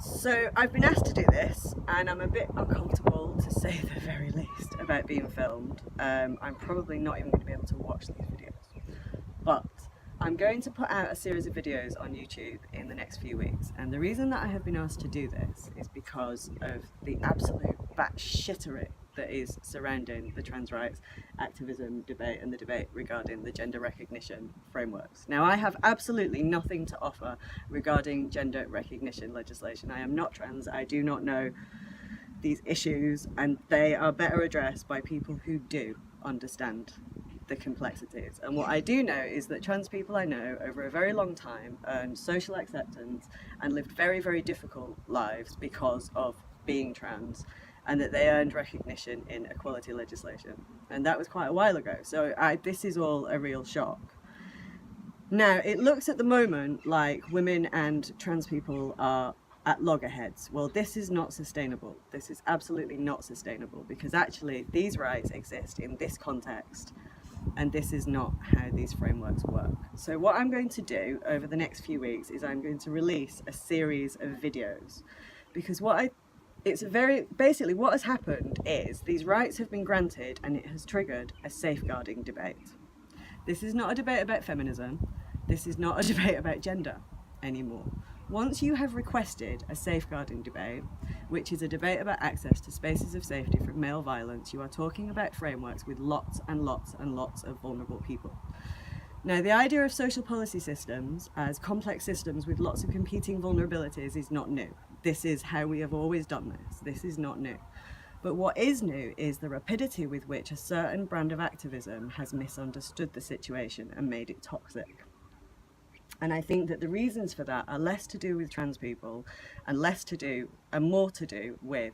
So I've been asked to do this and I'm a bit uncomfortable, to say the very least, about being filmed. I'm probably not even going to be able to watch these videos, but I'm going to put out a series of videos on YouTube in the next few weeks, and the reason that I have been asked to do this is because of the absolute batshittery that is surrounding the trans rights activism debate and the debate regarding the gender recognition frameworks. Now, I have absolutely nothing to offer regarding gender recognition legislation. I am not trans, I do not know these issues, and they are better addressed by people who do understand the complexities. And what I do know is that trans people I know over a very long time earned social acceptance and lived very, very difficult lives because of being trans, and that they earned recognition in equality legislation. And that was quite a while ago. So this is all a real shock. Now, it looks at the moment like women and trans people are at loggerheads. Well, this is not sustainable. This is absolutely not sustainable, because actually these rights exist in this context, and this is not how these frameworks work. So what I'm going to do over the next few weeks is I'm going to release a series of videos, because basically what has happened is these rights have been granted and it has triggered a safeguarding debate. This is not a debate about feminism. This is not a debate about gender anymore. Once you have requested a safeguarding debate, which is a debate about access to spaces of safety from male violence, you are talking about frameworks with lots and lots and lots of vulnerable people. Now, the idea of social policy systems as complex systems with lots of competing vulnerabilities is not new. This is how we have always done this. This is not new. But what is new is the rapidity with which a certain brand of activism has misunderstood the situation and made it toxic. And I think that the reasons for that are less to do with trans people and more to do with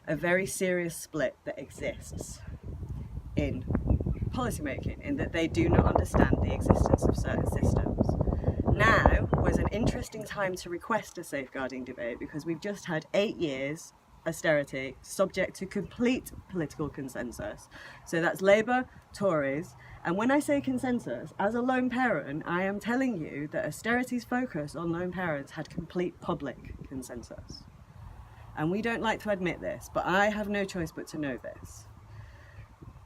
a very serious split that exists in policymaking, in that they do not understand the existence of certain systems. Now was an interesting time to request a safeguarding debate, because we've just had 8 years austerity subject to complete political consensus. So that's Labour, Tories, and when I say consensus, as a lone parent, I am telling you that austerity's focus on lone parents had complete public consensus. And we don't like to admit this, but I have no choice but to know this.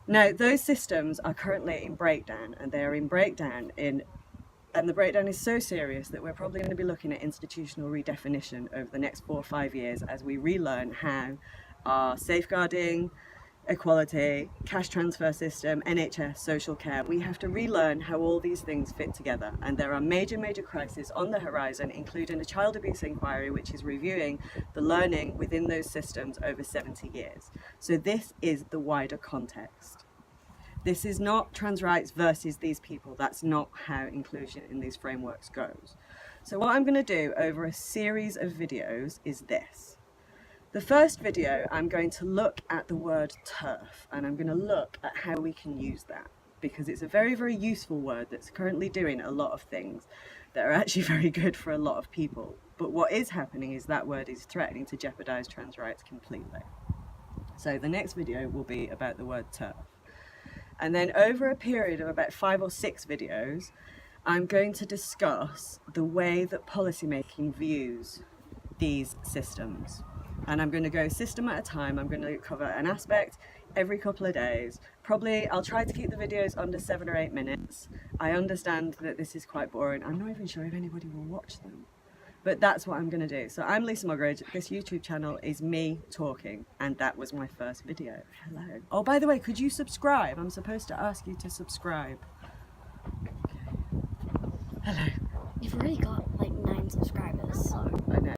Now, those systems are currently in breakdown, and they are in breakdown and the breakdown is so serious that we're probably going to be looking at institutional redefinition over the next 4 or 5 years as we relearn how our safeguarding, equality, cash transfer system, NHS, social care, we have to relearn how all these things fit together. And there are major, major crises on the horizon, including a child abuse inquiry, which is reviewing the learning within those systems over 70 years. So this is the wider context. This is not trans rights versus these people. That's not how inclusion in these frameworks goes. So what I'm going to do over a series of videos is this. The first video, I'm going to look at the word TERF, and I'm going to look at how we can use that, because it's a very, very useful word that's currently doing a lot of things that are actually very good for a lot of people. But what is happening is that word is threatening to jeopardize trans rights completely. So the next video will be about the word TERF. And then over a period of about 5 or 6 videos, I'm going to discuss the way that policymaking views these systems. And I'm going to go system at a time. I'm going to cover an aspect every couple of days. Probably I'll try to keep the videos under 7 or 8 minutes. I understand that this is quite boring. I'm not even sure if anybody will watch them. But that's what I'm going to do. So I'm Lisa Muggeridge. This YouTube channel is me talking, and that was my first video. Hello. Oh, by the way, could you subscribe? I'm supposed to ask you to subscribe. Okay. Hello. You've already got like 9 subscribers, so. I know.